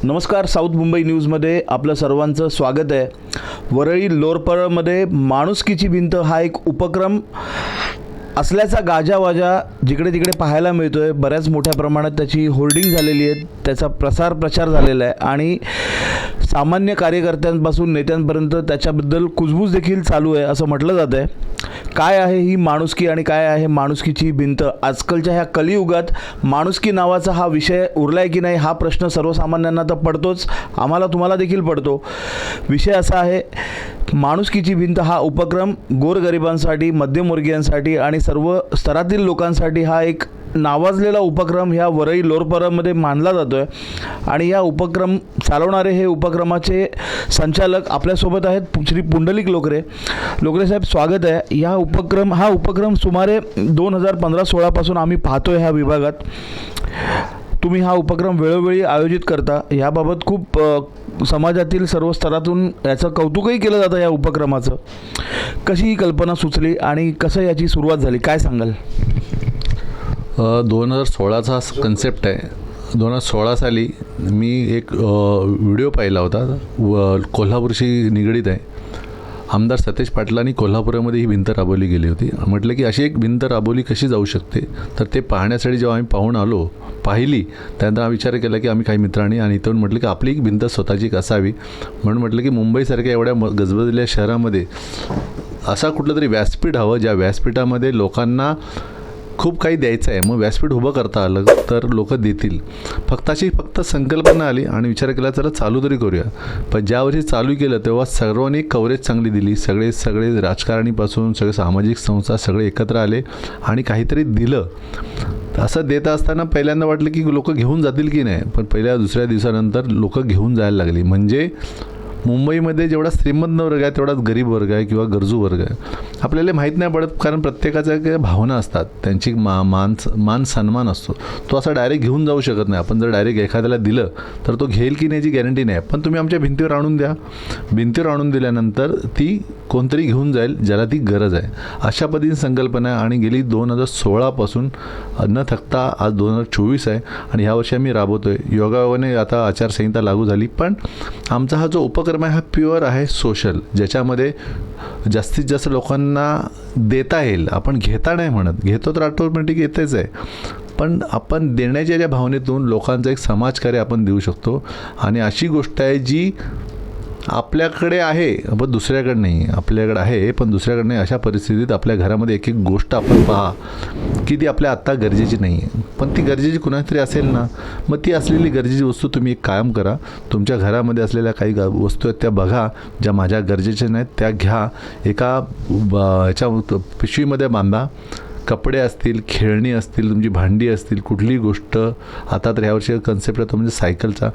नमस्कार, साऊथ मुंबई न्यूजमध्ये आपलं सर्वांचं स्वागत आहे. वरळी लोरपरमध्ये माणुसकीची भिंत हा एक उपक्रम असल्याचा गाजावाजा जिकडे तिकडे पाहायला मिळतो आहे. बऱ्याच मोठ्या प्रमाणात त्याची होर्डिंग झालेली आहे, त्याचा प्रचार झालेला आहे आणि सामान्य कार्यकर्त्यांपासून नेत्यांपर्यंत त्याच्याबद्दल कुजबूज देखील चालू आहे असं म्हटलं जातं आहे. काय आहे ही माणुसकी आणि काय आहे माणुसकीची भिंत? आजकालच्या ह्या कलियुगात माणुसकी नावाचा हा विषय उरला आहे की नाही हा प्रश्न सर्वसामान्यांना तर पडतोच, आम्हाला तुम्हाला देखील पडतो. विषय असा आहे, माणुसकीची भिंत हा उपक्रम गोरगरिबांसाठी, मध्यमवर्गीयांसाठी आणि सर्व स्तरातील लोकांसाठी हा एक नावाजलेला उपक्रम ह्या वरळी लोरपरामध्ये मानला जातो आहे. आणि या उपक्रम चालवणारे हे उपक्रमाचे संचालक आपल्यासोबत आहेत, श्री पुंडलिक लोकरे. लोकरे साहेब, स्वागत आहे. हा उपक्रम सुमारे 2015-16 पासून आम्ही पाहतोय ह्या विभागात. तुम्ही हा उपक्रम वेळोवेळी आयोजित करता, याबाबत खूप समाजातील सर्व स्तरातून याचं कौतुकही केलं जातं या उपक्रमाचं. कशी ही कल्पना सुचली आणि कसं याची सुरुवात झाली, काय सांगाल? 2016चा कन्सेप्ट आहे. 2016 साली मी एक व्हिडिओ पाहिला होता, कोल्हापूरशी निगडीत आहे. आमदार सतेज पाटलांनी कोल्हापुरामध्ये ही भिंत राबवली गेली होती. म्हटलं की अशी एक भिंत राबवली कशी जाऊ शकते, तर ते पाहण्यासाठी जेव्हा आम्ही पाहिली त्यानंतर आम्ही विचार केला की आम्ही काही मित्रांनी आणि इथून म्हटलं की आपली एक भिंत स्वतःची एक असावी. म्हणून म्हटलं की मुंबईसारख्या एवढ्या गजबजलेल्या शहरामध्ये असा कुठलं तरी व्यासपीठ हवं, ज्या व्यासपीठामध्ये लोकांना खूप काही द्यायचं आहे. मग व्यासपीठ उभं करता आलं तर लोक देतील. फक्त संकल्पना आली आणि विचार केला चला चालू तरी करूया. पण ज्यावर्षी चालू केलं तेव्हा सर्वांनी कव्हरेज चांगली दिली. सगळे राजकारणीपासून सगळे सामाजिक संस्था सगळे एकत्र आले आणि काहीतरी दिलं. असं देत असताना पहिल्यांदा वाटलं की लोक घेऊन जातील की नाही, पण पहिल्या दुसऱ्या दिवसानंतर लोक घेऊन जायला लागली. म्हणजे मुंबईमध्ये जेवढा श्रीमंत वर्ग आहे तेवढाच गरीब वर्ग आहे किंवा गरजू वर्ग आहे. आपल्याला माहीत नाही पडत, कारण प्रत्येकाच्या काही भावना असतात, त्यांची मान सन्मान असतो. तो असा डायरेक्ट घेऊन जाऊ शकत नाही. आपण जर डायरेक्ट एखाद्याला दिलं तर तो घेईल की नाही याची गॅरंटी नाही. पण तुम्ही आमच्या भिंतीवर आणून द्या. भिंतीवर आणून दिल्यानंतर ती कोणतरी घेऊन जाईल ज्याला ती गरज आहे. अशा पद्धतीने संकल्पना आहे आणि गेली 2016 पासून न थकता आज 2024 आहे आणि ह्या वर्षी आम्ही राबवतो आहे. योगायोगाने आता आचारसंहिता लागू झाली, पण आमचा हा जो उपक्रम आहे हा प्युअर आहे सोशल, ज्याच्यामध्ये जास्तीत जास्त लोकांना देता येईल. आपण घेता नाही म्हणत, घेतो तर ऑटोमॅटिक येतेच आहे, पण आपण देण्याच्या ज्या भावनेतून लोकांचं एक समाजकार्य आपण देऊ शकतो. आणि अशी गोष्ट आहे जी आपल्याकडे आहे पण दुसऱ्याकडे नाही, आपल्याकडे आहे पण दुसऱ्याकडे नाही. अशा परिस्थितीत आपल्या घरामध्ये एक गोष्ट आपण पहा की ती आपल्या आत्ता गरजेची नाही आहे, पण ती गरजेची कुणातरी असेल ना. मग ती असलेली गरजेची वस्तू तुम्ही एक कायम करा. तुमच्या घरामध्ये असलेल्या काही वस्तू आहेत त्या बघा, ज्या माझ्या गरजेच्या नाहीत त्या घ्या. एका ह्याच्या पिशवीमध्ये बांधा. कपडे असतील, खेळणी असतील, तुमची भांडी असतील, कुठलीही गोष्ट. आता तर ह्यावर्षी कन्सेप्ट आहे तो म्हणजे सायकलचा.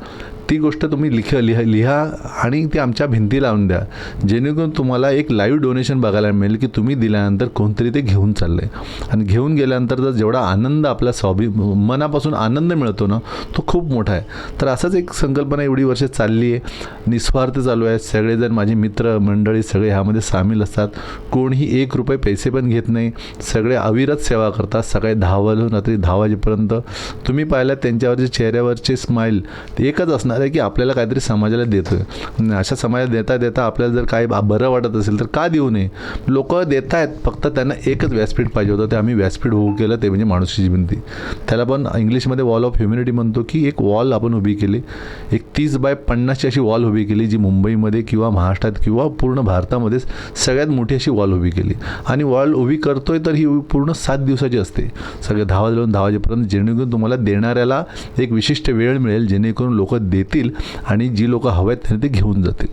ती गोष्ट तुम्ही लिहा आणि ती आमच्या भिंतीला आणून द्या, जेणेकरून तुम्हाला एक लाईव्ह डोनेशन बघायला मिळेल की तुम्ही दिल्यानंतर कोणतरी ते घेऊन चाललं आहे. आणि घेऊन गेल्यानंतर जर जेवढा आनंद आपल्या मनापासून आनंद मिळतो ना, तो खूप मोठा आहे. तर असंच एक संकल्पना एवढी वर्ष चालली आहे. निस्वार्थ चालू आहे. सगळेजण माझे मित्र मंडळी सगळे ह्यामध्ये सामील असतात. कोणीही 1 रुपये पैसे पण घेत नाही. सगळे अविरत सेवा करतात. सकाळी 10 वाजून रात्री 10 वाजेपर्यंत. तुम्ही पाहिलं त्यांच्यावरचे चेहऱ्यावरचे स्माईल ते एकच असणार आहे की आपल्याला काहीतरी समाजाला देतो आहे. अशा समाजाला देता आपल्याला जर काही बरं वाटत असेल तर का देऊ नये. लोक देत आहेत, फक्त त्यांना एकच व्यासपीठ पाहिजे होतं. ते आम्ही व्यासपीठ उभं केलं, ते म्हणजे माणुसकीची भिंती. त्याला पण इंग्लिशमध्ये वॉल ऑफ ह्युमॅनिटी म्हणतो की एक वॉल आपण उभी केली. एक 30 बाय 50ची अशी वॉल उभी केली, जी मुंबईमध्ये किंवा महाराष्ट्रात किंवा पूर्ण भारतामध्ये सगळ्यात मोठी अशी वॉल उभी केली. आणि वॉल उभी करतोय तर ही पूर्ण 7 दिवसाची असते. सगळे 10 वाजून 10 वाजेपर्यंत, जेणेकरून तुम्हाला देणाऱ्याला एक विशिष्ट वेळ मिळेल, जेणेकरून लोक देतील आणि जी लोक हवे आहेत त्यांनी ते घेऊन जातील.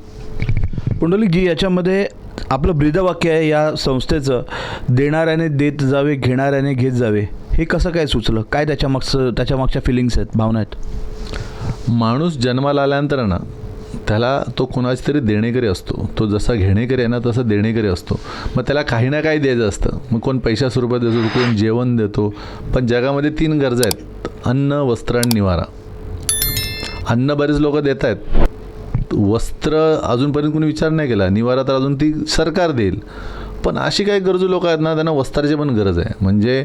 पुंडलिकजी, याच्यामध्ये आपलं ब्रीदवाक्य आहे या संस्थेचं, देणाऱ्याने देत जावे, घेणाऱ्याने घेत जावे. हे कसं काय सुचलं? काय त्याच्या मागच्या फिलिंग्स आहेत, भावना आहेत? माणूस जन्माला आल्यानंतर ना त्याला तो कोणाची तरी देणेकरी असतो. तो जसा घेणेकरी आहे ना तसं देणेकरी असतो. मग त्याला काही ना काही द्यायचं असतं. मग कोण पैशा स्वरूपात देतो, कोण जेवण देतो. पण जगामध्ये 3 गरजा आहेत: अन्न, वस्त्र आणि निवारा. अन्न बरेच लोक देत आहेत, वस्त्र अजूनपर्यंत कोणी विचार नाही केला, निवारा तर अजून ती सरकार देईल. पण अशी काही गरजू लोक आहेत ना, त्यांना वस्त्राची पण गरज आहे. म्हणजे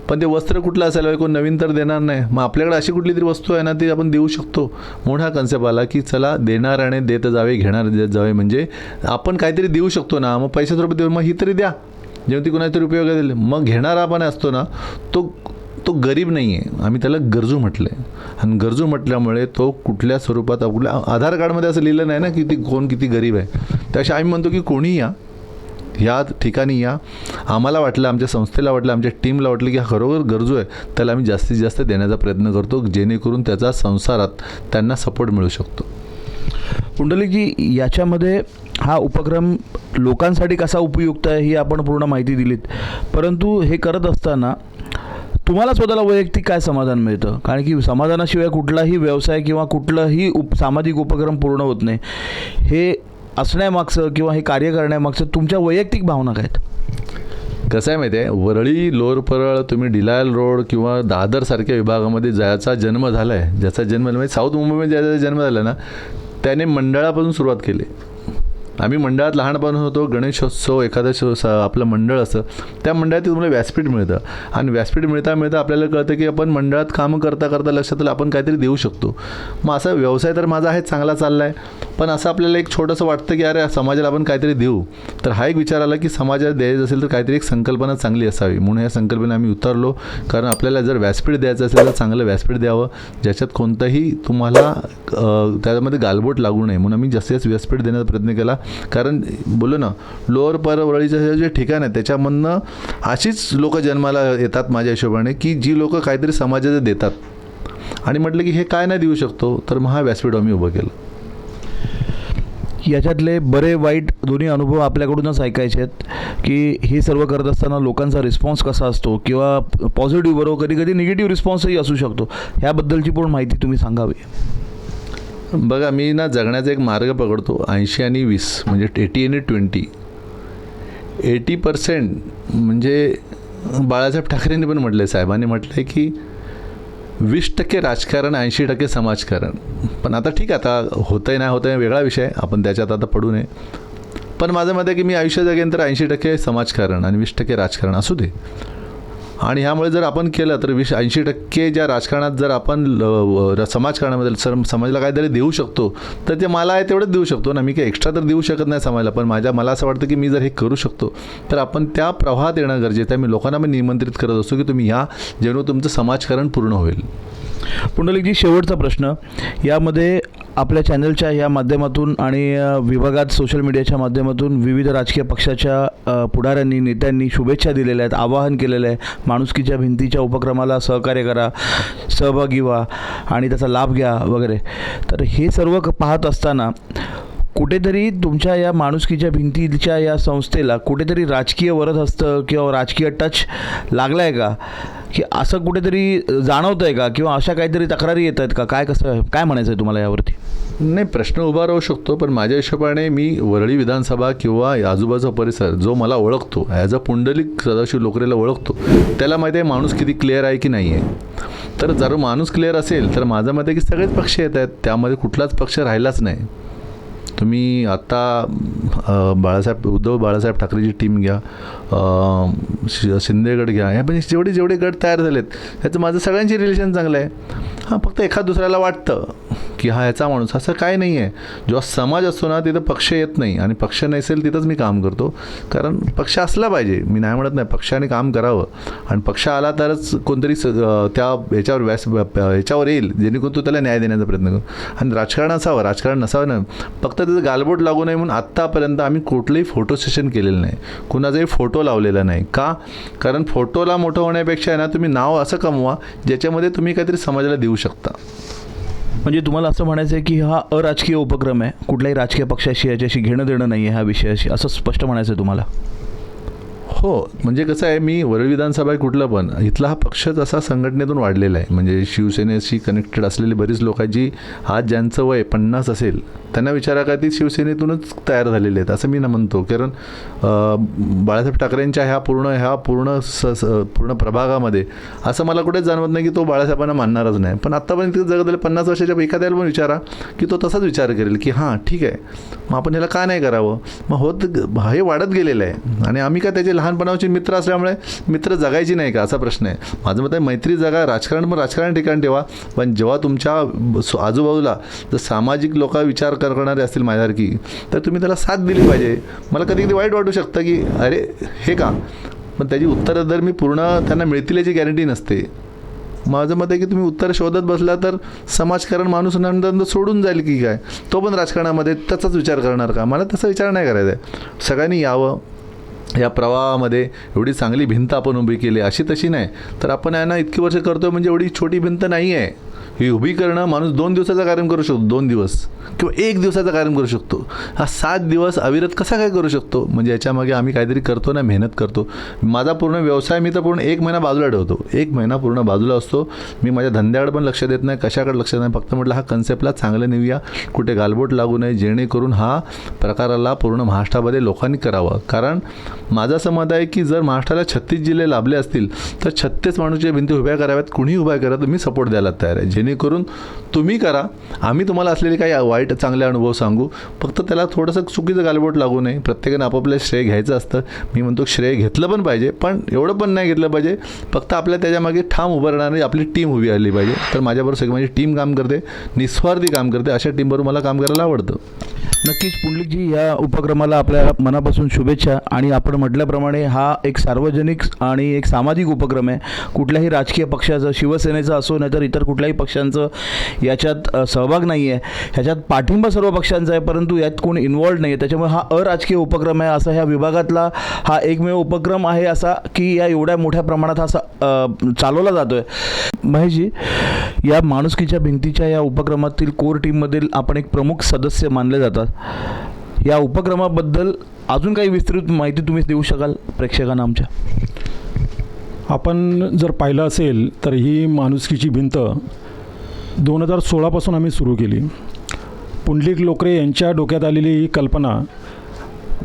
पण ते वस्त्र कुठलं असायला कोण नवीन तर देणार नाही. मग आपल्याकडे अशी कुठली तरी वस्तू आहे ना, ती आपण देऊ शकतो. म्हणून हा कन्सेप्ट आला की चला देणाऱ्याने देत जावे, घेणारे देत जावे. म्हणजे आपण काहीतरी देऊ शकतो ना, मग पैशाचं रुपये देऊ, मग ही तरी द्या जेव्हा ती कुणातरी उपयोग दिले. मग घेणारा आपण असतो ना, तो गरीब नाही आहे, आम्ही त्याला गरजू म्हटलं आहे. आणि गरजू म्हटल्यामुळे तो कुठल्या स्वरूपात आपल्या आधार कार्डमध्ये असं लिहिलं नाही ना की ती कोण किती गरीब आहे. त्याशी आम्ही म्हणतो की कोणी या ठिकाणी या. आम्हाला वाटलं, आमच्या संस्थेला वाटलं, आमच्या टीमला वाटलं की हा खरोखर गरजू आहे, त्याला आम्ही जास्तीत जास्त देण्याचा प्रयत्न करतो, जेणेकरून त्याचा संसारात त्यांना सपोर्ट मिळू शकतो. पुंडलिकजी, याच्यामध्ये हा उपक्रम लोकांसाठी कसा उपयुक्त आहे ही आपण पूर्ण माहिती दिलीत, परंतु हे करत असताना तुम्हाला स्वतःला वैयक्तिक काय समाधान मिळतं? कारण की समाधानाशिवाय कुठलाही व्यवसाय किंवा कुठलाही सामाजिक उपक्रम पूर्ण होत नाही. हे असण्यामागचं किंवा हे कार्य करण्यामागचं तुमच्या वैयक्तिक भावना काय आहेत? कसं आहे माहिती आहे, वरळी, लोरपरळ, तुम्ही डिलायल रोड किंवा दादरसारख्या विभागामध्ये ज्याचा जन्म झाला आहे, ज्याचा जन्म म्हणजे साऊथ मुंबईमध्ये ज्याचा जन्म झाला ना, त्याने मंडळापासून सुरुवात केली. आम्ही मंडळात लहानपण होतो, गणेशोत्सव एखादं आपलं मंडळ असतं, त्या मंडळात तुम्हाला व्यासपीठ मिळतं. आणि व्यासपीठ मिळता आपल्याला कळतं की आपण मंडळात कामं करता करता लक्षात आलं आपण काहीतरी देऊ शकतो. मग असा व्यवसाय तर माझा आहे, चांगला चालला आहे, पण असं आपल्याला एक छोटंसं वाटतं की अरे समाजाला आपण काहीतरी देऊ. तर हा एक विचार आला की समाजाला द्यायचं असेल तर काहीतरी एक संकल्पना चांगली असावी. म्हणून या संकल्पना आम्ही उतरलो. कारण आपल्याला जर व्यासपीठ द्यायचं असेल तर चांगलं व्यासपीठ द्यावं, ज्याच्यात कोणतंही तुम्हाला त्यामध्ये गालबोट लागू नये. म्हणून आम्ही जास्तीत जास्त व्यासपीठ देण्याचा प्रयत्न केला. कारण बोललो ना, लोअर परवळीचं जे ठिकाण आहे त्याच्यामधनं अशीच लोक जन्माला येतात माझ्या हिशोबाने, की जी लोक काहीतरी समाजाला देतात. आणि म्हटलं की हे काय नाही देऊ शकतो, तर मग हा व्यासपीठ आम्ही उभं केलं. याच्यातले बरे वाईट दोन्ही अनुभव आपल्याकडूनच ऐकायचे आहेत की हे सर्व करत असताना लोकांचा रिस्पॉन्स कसा असतो, किंवा पॉझिटिव्ह बरोबर कधी कधी निगेटिव्ह रिस्पॉन्सही असू शकतो. ह्याबद्दलची पूर्ण माहिती तुम्ही सांगावी. बघा, मी ना जगण्याचा एक मार्ग पकडतो, 80 आणि 20 म्हणजे 80 आणि 20. 80% म्हणजे बाळासाहेब ठाकरेंनी पण म्हटलं आहे, साहेबांनी म्हटलं आहे की 20% राजकारण, 80% समाजकारण. पण आता ठीक आहे, आता होतं आहे नाही होतं आहे वेगळा विषय, आपण त्याच्यात आता पडू नये. पण माझं मत आहे की मी आयुष्य जगेन तर 80% समाजकारण आणि 20% राजकारण असू दे. आणि ह्यामुळे जर आपण केलं तर 80% ज्या राजकारणात जर आपण समाजकारणामध्ये समाजाला काहीतरी देऊ शकतो, तर ते मला आहे तेवढंच देऊ शकतो ना. मी काही एक्स्ट्रा तर देऊ शकत नाही समाजाला, पण मला असं वाटतं की मी जर हे करू शकतो तर आपण त्या प्रवाहात येणं गरजेचं आहे. मी लोकांना पण निमंत्रित करत असतो की तुम्ही या, जेणेकरून तुमचं समाजकारण पूर्ण होईल. पुंडलिकजी, शेवटचा प्रश्न. यामध्ये आपल्या चॅनलच्या या माध्यमातून आणि विभागात सोशल मीडियाच्या माध्यमातून विविध राजकीय पक्षाच्या पुढाऱ्यांनी, नेत्यांनी शुभेच्छा दिलेल्या आहेत, आवाहन केलेलं आहे, माणुसकीच्या भिंतीच्या उपक्रमाला सहकार्य करा, सहभागी व्हा आणि त्याचा लाभ घ्या वगैरे. तर हे सर्व पाहत असताना कुठेतरी तुमच्या या माणुसकीच्या भिंतीच्या या संस्थेला कुठेतरी राजकीय वरद हस्त किंवा राजकीय टच लागला आहे का, की असं कुठेतरी जाणवतं आहे का, किंवा अशा काहीतरी तक्रारी येत आहेत का? काय म्हणायचं आहे तुम्हाला यावरती? नाही, प्रश्न उभा राहू शकतो, पण माझ्या हिशोबाने मी वरळी विधानसभा किंवा आजूबाजूचा परिसर जो मला ओळखतो, ॲज अ पुंडलिक सदाशिव लोकरेला ओळखतो, त्याला माहिती आहे माणूस किती क्लिअर आहे की नाही आहे. तर जर माणूस क्लिअर असेल तर माझं मत आहे की सगळेच पक्ष येत आहेत, त्यामध्ये कुठलाच पक्ष राहिलाच नाही. तुम्ही आत्ता उद्धव बाळासाहेब ठाकरेची टीम घ्या, शिंदे गट घ्या, ह्यापैकी जेवढे गट तयार झालेत ह्याचं माझं सगळ्यांची रिलेशन चांगलं आहे. हां, फक्त एखाद दुसऱ्याला वाटतं की हा ह्याचा माणूस, असं काय नाही आहे. जेव्हा समाज असतो ना तिथं पक्ष येत नाही, आणि पक्ष नसेल तिथंच मी काम करतो. कारण पक्ष असला पाहिजे, मी नाही म्हणत नाही, पक्षाने काम करावं, आणि पक्ष आला तरच कोणतरी त्या ह्याच्यावर येईल जेणेकरून तो त्याला न्याय देण्याचा प्रयत्न करू. आणि राजकारण असावं, राजकारण नसावं ना, फक्त त्याचं गालबोट लागू नये म्हणून आत्तापर्यंत आम्ही कुठलंही फोटो सेशन केलेलं नाही, कुणाचाही फोटो लावलेला नाही. का? कारण फोटोला मोठं होण्यापेक्षा आहे ना, तुम्ही नाव असं कमवा ज्याच्यामध्ये तुम्ही काहीतरी समाजाला देऊ शकता. म्हणजे तुम्हाला असं म्हणायचं आहे की हा अराजकीय उपक्रम आहे, कुठल्याही राजकीय पक्षाशी याच्याशी घेणं देणं नाही आहे ह्या विषयाशी, असं स्पष्ट म्हणायचं आहे तुम्हाला? हो, म्हणजे कसं आहे, मी वरळी विधानसभा आहे कुठलं पण, इथला हा पक्षच असा संघटनेतून वाढलेला आहे. म्हणजे शिवसेनेशी कनेक्टेड असलेली बरीच लोक आहेत जी आज ज्यांचं वय 50 असेल त्यांना विचारा का ती शिवसेनेतूनच तयार झालेले आहेत असं मी ना म्हणतो. कारण बाळासाहेब ठाकरेंच्या ह्या पूर्ण प्रभागामध्ये असं मला कुठेच जाणवत नाही की तो बाळासाहेबांना मानणारच नाही. पण आत्तापर्यंत जगत 50 वर्षाच्या एखाद्याला पण विचारा की तो तसाच विचार करेल की हां ठीक आहे, मग आपण ह्याला का नाही करावं. मग हे वाढत गेलेलं आहे. आणि आम्ही का त्याचे लहानपणाचे मित्र असल्यामुळे मित्र जगायची नाही का असा प्रश्न आहे. माझं मत आहे मैत्री जगा, राजकारण पण राजकारण ठिकाण ठेवा, पण जेव्हा तुमच्या आजूबाजूला जर सामाजिक लोक विचार करणारे असतील माझ्यासारखी तर तुम्ही त्याला साथ दिली पाहिजे. मला कधी कधी वाईट वाटू शकतं की अरे हे का, पण त्याची उत्तरं जर मी पूर्ण त्यांना मिळतील याची गॅरंटी नसते. माझं मत आहे की तुम्ही उत्तर शोधत बसला तर समाजकारण माणूस नंतर सोडून जाईल की काय, तो पण राजकारणामध्ये त्याचाच विचार करणार का. मला तसा विचार नाही करायचा आहे. सगळ्यांनी यावं, या प्रवाहामध्ये एवढी चांगली भिंत आपण उभी केली अशी तशी नाही तर आपण यांना इतकी वर्ष करतो म्हणजे एवढी छोटी भिंत नाही आहे. ही उभी करणं माणूस 2 दिवसाचा कार्यक्रम करू शकतो, 2 दिवस किंवा 1 दिवसाचा कार्यक्रम करू शकतो. हा 7 दिवस अविरत कसा काय करू शकतो. म्हणजे याच्यामागे आम्ही काहीतरी करतो ना, मेहनत करतो. माझा पूर्ण व्यवसाय मी तर पूर्ण 1 महिना बाजूला ठेवतो, 1 महिना पूर्ण बाजूला असतो. मी माझ्या धंद्याकडे पण लक्ष देत नाही, कशाकडे लक्ष नाही. फक्त म्हटलं हा कन्सेप्टला चांगलं नेऊया, कुठे गालबोट लागू नये, जेणेकरून हा प्रकाराला पूर्ण महाराष्ट्रामध्ये लोकांनी करावं. कारण माझं असं मत आहे की जर महाराष्ट्राला 36 जिल्हे लाभले असतील तर 36 माणूसच्या भिंती उभ्या कराव्यात. कुणीही उभ्या करा तर मी सपोर्ट द्यायला तयार आहे. जेणेकरून तुम्ही करा, आम्ही तुम्हाला असलेले काही वाईट चांगले अनुभव सांगू. फक्त त्याला थोडंसं चुकीचं गालबोट लागू नये. प्रत्येकाने आपापलं श्रेय घ्यायचं असतं. मी म्हणतो श्रेय घेतलं पण पाहिजे, पण एवढं पण नाही घेतलं पाहिजे. फक्त आपल्या त्याच्यामागे ठाम उभं राहणारी आपली टीम उभी आली पाहिजे. तर माझ्याबरोबर सगळी माझी टीम काम करते, निस्वार्थी काम करते. अशा टीमबरोबर मला काम करायला आवडतं. नक्कीच पुंडलिकजी, या उपक्रमाला आपल्या मनापासून शुभेच्छा. आणि आपण म्हटल्याप्रमाणे हा एक सार्वजनिक आणि एक सामाजिक उपक्रम आहे. कुठल्याही राजकीय पक्षाचं, शिवसेनेचं असो नाही तर इतर कुठल्याही पक्षांचं याच्यात सहभाग नाही आहे. ह्याच्यात पाठिंबा सर्व पक्षांचा आहे, परंतु यात कोणी इन्वॉल्ड नाही आहे. त्याच्यामुळे हा अराजकीय उपक्रम आहे. असा ह्या विभागातला हा एकमेव उपक्रम आहे असा की या एवढ्या मोठ्या प्रमाणात हा चालवला जातो आहे. महेशजी, या माणुसकीच्या भिंतीच्या या उपक्रमातील कोर टीममधील आपण एक प्रमुख सदस्य मानले जातात. या उपक्रमाबद्दल अजून काही विस्तृत माहिती तुम्ही देऊ शकाल प्रेक्षकांना आमच्या? आपण जर पाहिलं असेल तर ही माणुसकीची भिंत 2016पासून आम्ही सुरू केली. पुंडलिक लोकरे यांच्या डोक्यात आलेली ही कल्पना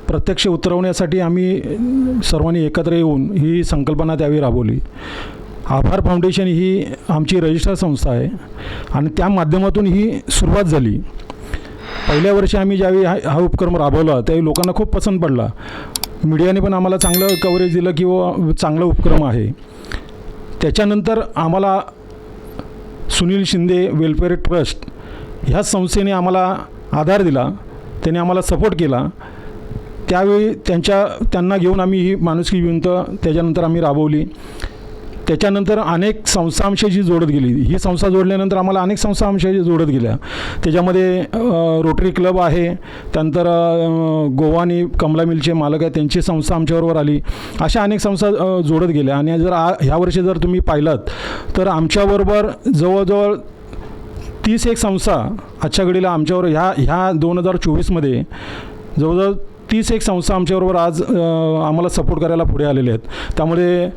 प्रत्यक्ष उतरवण्यासाठी आम्ही सर्वांनी एकत्र येऊन ही संकल्पना त्यावेळी राबवली. आभार फाउंडेशन ही आमची रजिस्टर संस्था आहे आणि त्या माध्यमातून ही सुरुवात झाली. पहिल्या वर्षी आम्ही ज्यावेळी हा उपक्रम राबवला त्यावेळी लोकांना खूप पसंत पडला. मीडियाने पण आम्हाला चांगलं कव्हरेज दिलं की चांगला उपक्रम आहे. त्याच्यानंतर आम्हाला सुनील शिंदे वेलफेअर ट्रस्ट ह्या संस्थेने आम्हाला आधार दिला, त्याने आम्हाला सपोर्ट केला. त्यावेळी त्यांना घेऊन आम्ही ही माणुसकी भिंत त्याच्यानंतर आम्ही राबवली. त्याच्यानंतर अनेक संस्था आमच्याशी जोडत गेली. ही संस्था जोडल्यानंतर आम्हाला अनेक संस्था आमच्याशी जोडत गेल्या. त्याच्यामध्ये रोटरी क्लब आहे, त्यानंतर गोवानी कमला मिलचे मालक आहेत त्यांची संस्था आमच्याबरोबर आली. अशा अनेक संस्था जोडत गेल्या. आणि जर ह्या वर्षी जर तुम्ही पाहिलात तर आमच्याबरोबर जवळजवळ 31 संस्था आजच्या घडीला आमच्यावर ह्या 2024मध्ये जवळजवळ 31 संस्था आमच्याबरोबर आज आम्हाला सपोर्ट करायला पुढे आलेले आहेत. त्यामुळे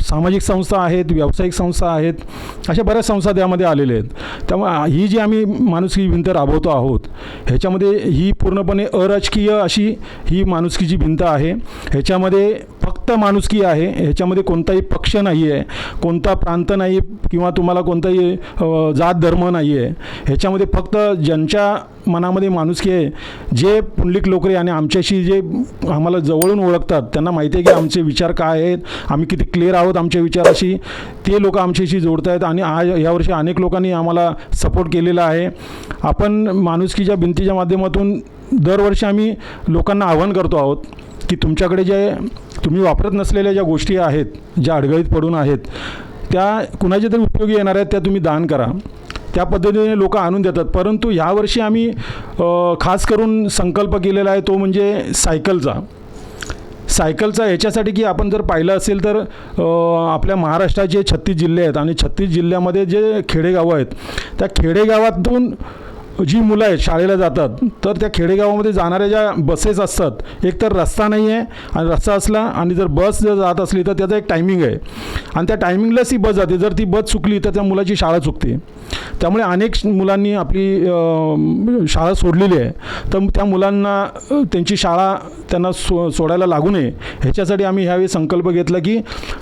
सामाजिक संस्था आहेत, व्यावसायिक संस्था आहेत, अशा बऱ्याच संस्था त्यामध्ये आलेल्या आहेत. त्यामुळे ही जी आम्ही माणुसकी भिंत राबवतो आहोत ह्याच्यामध्ये ही पूर्णपणे अराजकीय अशी ही माणुसकीची भिंत आहे. ह्याच्यामध्ये फक्त माणुसकी आहे. ह्याच्यामध्ये कोणताही पक्ष नाही आहे, कोणता प्रांत नाही किंवा तुम्हाला कोणताही जात धर्म नाही आहे. ह्याच्यामध्ये फक्त ज्यांच्या मनामध्ये माणुसकी आहे, जे पुंडलिक लोकरे आणि आमच्याशी जे आम्हाला जवळून ओळखतात त्यांना माहिती आहे की आमचे विचार काय आहेत, आम्ही किती क्लिअर आहोत आमच्या विचाराशी, ते लोक आमच्याशी जोडत आहेत. आणि आज यावर्षी अनेक लोकांनी आम्हाला सपोर्ट केलेला आहे. आपण माणुसकीच्या भिंतीच्या माध्यमातून दरवर्षी आम्ही लोकांना आवाहन करतो आहोत की तुमच्याकडे जे तुम्ही वापरत नसलेल्या ज्या गोष्टी आहेत, ज्या अडगळीत पडून आहेत, त्या कुणाच्या तरी उपयोगी येणार आहेत, त्या तुम्ही दान करा. त्या पद्धतीने लोक आणून देतात. परंतु ह्यावर्षी आम्ही खास करून संकल्प केलेला आहे तो म्हणजे सायकलचा ह्याच्यासाठी की आपण जर पाहिलं असेल तर आपल्या महाराष्ट्राचे 36 जिल्हे आहेत आणि 36 जिल्ह्यामध्ये जे खेडेगावं आहेत त्या खेडेगावातून जी मुलं आहेत शाळेला जातात, तर त्या खेडेगावामध्ये जाणाऱ्या ज्या बसेस असतात, एक तर रस्ता नाही आहे, आणि रस्ता असला आणि जर बस जर जात असली तर त्याचा एक टायमिंग आहे, आणि त्या टायमिंगलाच ती बस जाते. जर ती बस चुकली तर त्या मुलाची शाळा चुकते. त्यामुळे अनेक मुलांनी आपली शाळा सोडलेली आहे. तर त्या मुलांना त्यांची शाळा त्यांना सोडायला लागू नये ह्याच्यासाठी आम्ही ह्यावेळी संकल्प घेतला की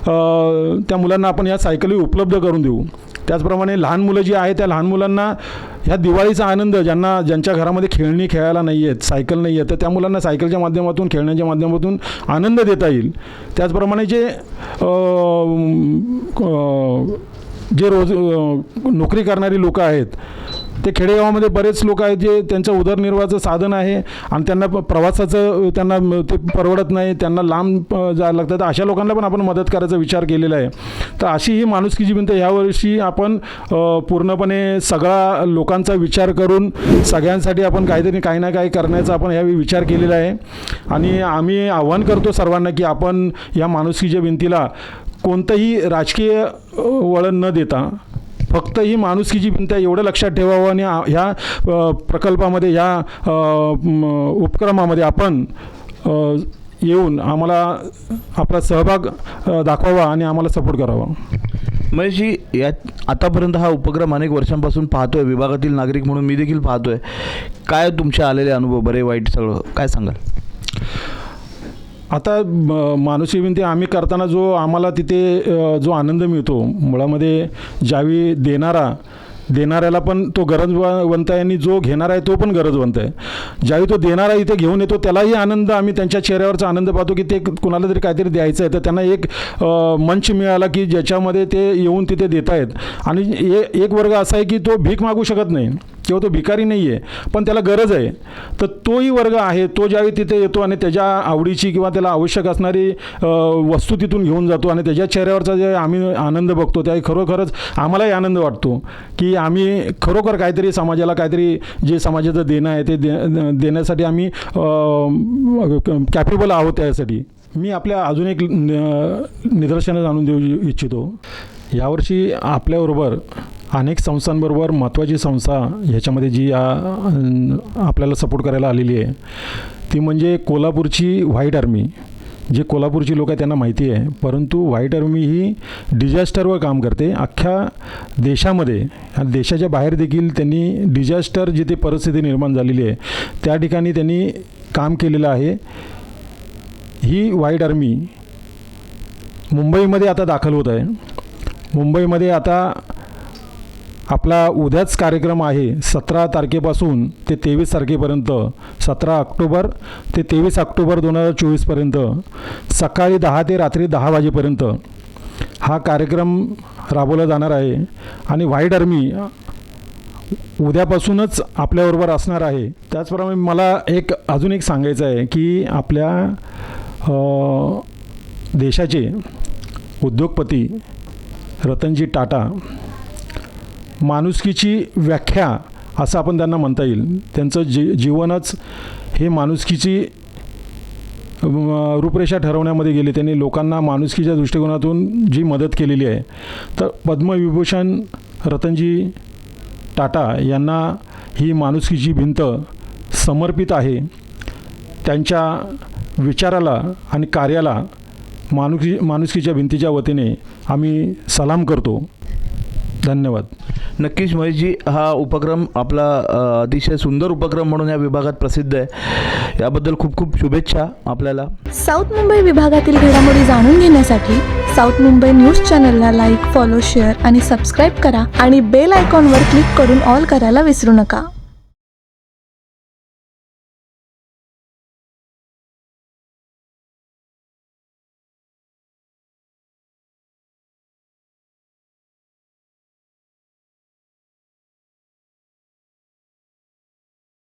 त्या मुलांना आपण या सायकली उपलब्ध करून देऊ. त्याचप्रमाणे लहान मुलं जी आहेत त्या लहान मुलांना ह्या दिवाळीचा आनंद ज्यांच्या घरामध्ये खेळणी खेळायला नाही आहेत, सायकल नाही आहे, तर त्या मुलांना सायकलच्या माध्यमातून, खेळण्याच्या माध्यमातून आनंद देता येईल. त्याचप्रमाणे जे रोज नोकरी करणारी लोकं आहेत, ते खेडेगावामध्ये बरेच लोक आहेत जे त्यांचं उदरनिर्वाहाचं साधन आहे आणि त्यांना प्रवासाचं त्यांना ते परवडत नाही, त्यांना लांब जायला लागतं. तर अशा लोकांना पण आपण मदत करायचा विचार केलेला आहे. तर अशी ही माणुसकीची भिंत ह्यावर्षी आपण पूर्णपणे सगळा लोकांचा विचार करून सगळ्यांसाठी आपण काही ना काही करण्याचा आपण ह्यावेळी विचार केलेला आहे. आणि आम्ही आव्हान करतो सर्वांना की आपण या माणुसकीच्या भिंतीला कोणतंही राजकीय वळण न देता फक्त ही माणुसकीची भिंत एवढं लक्षात ठेवावं आणि ह्या प्रकल्पामध्ये, ह्या उपक्रमामध्ये आपण येऊन आम्हाला आपला सहभाग दाखवावा आणि आम्हाला सपोर्ट करावा. महेशजी, आतापर्यंत हा उपक्रम अनेक वर्षांपासून पाहतोय, विभागातील नागरिक म्हणून मी देखील पाहतोय. काय तुमचे आलेले अनुभव, बरे वाईट सगळं काय सांगाल? आता माणुसकी भिंती आम्ही करताना जो आम्हाला तिथे जो आनंद मिळतो, मुळामध्ये ज्यावेळी देणाऱ्याला पण तो गरजवंत आहे आणि जो घेणारा आहे तो पण गरजवंत आहे. ज्यावेळी तो देणारा इथे घेऊन येतो त्यालाही आनंद, आम्ही त्यांच्या चेहऱ्यावरचा आनंद पाहतो की ते कुणाला तरी काहीतरी द्यायचं आहे, तर त्यांना एक मंच मिळाला की ज्याच्यामध्ये ते येऊन तिथे देत आहेत. आणि एक वर्ग असा आहे की तो भीक मागू शकत नाही किंवा तो भिकारी नाही आहे, पण त्याला गरज आहे. तर तोही वर्ग आहे, तो ज्यावेळी तिथे येतो आणि त्याच्या आवडीची किंवा त्याला आवश्यक असणारी वस्तू तिथून घेऊन जातो आणि त्याच्या चेहऱ्यावरचा जे आम्ही आनंद बघतो त्याही खरोखरच आम्हालाही आनंद वाटतो की आम्ही खरोखर काहीतरी समाजाला, काहीतरी जे समाजाचं देणं आहे ते देण्यासाठी आम्ही कॅपेबल आहोत. त्यासाठी मी आपल्या अजून एक निदर्शनं आणून देऊ इच्छितो. यावर्षी आपल्याबरोबर अनेक संस्थांबरोबर महत्त्वाची संस्था ह्याच्यामध्ये जी आपल्याला सपोर्ट करायला आलेली आहे ती म्हणजे कोल्हापूरची व्हाईट आर्मी. जे कोल्हापूरची लोक आहेत त्यांना माहिती आहे, परंतु व्हाईट आर्मी ही डिझास्टरवर काम करते अख्ख्या देशामध्ये. देशाच्या बाहेर देखील त्यांनी डिझास्टर जिथे परिस्थिती निर्माण झालेली आहे त्या ठिकाणी त्यांनी काम केलेलं आहे. ही व्हाईट आर्मी मुंबईमध्ये आता दाखल होत आहे. मुंबईमध्ये आता आपला उद्याच कार्यक्रम आहे 17 तारखेपासून ते 23 तारखेपर्यंत, 17 ऑक्टोबर ते 23 ऑक्टोबर 2024पर्यंत सकाळी 10 ते रात्री 10 वाजेपर्यंत हा कार्यक्रम राबवला जाणार आहे. आणि व्हाईट आर्मी उद्यापासूनच आपल्याबरोबर असणार आहे. त्याचप्रमाणे मला अजून एक सांगायचं आहे की आपल्या देशाचे उद्योगपती रतनजी टाटा, माणुसकीची व्याख्या असं आपण त्यांना म्हणता येईल. त्यांचं जीवनच हे माणुसकीची रूपरेषा ठरवण्यामध्ये गेले. त्यांनी लोकांना माणुसकीच्या दृष्टिकोनातून जी मदत केलेली आहे, तर पद्मविभूषण रतनजी टाटा यांना ही माणुसकीची भिंत समर्पित आहे. त्यांच्या विचाराला आणि कार्याला माणुसकीच्या भिंतीच्या वतीने आम्ही सलाम करतो. धन्यवाद. नक्कीच महेशजी, हा उपक्रम आपला अतिशय सुंदर उपक्रम म्हणून या विभागात प्रसिद्ध आहे. याबद्दल खूप खूप शुभेच्छा आपल्याला. साऊथ मुंबई विभागातील घडामोडी जाणून घेण्यासाठी साऊथ मुंबई न्यूज चॅनलला लाईक, फॉलो, शेअर आणि सबस्क्राईब करा आणि बेल आयकॉनवर क्लिक करून ऑल करायला विसरू नका.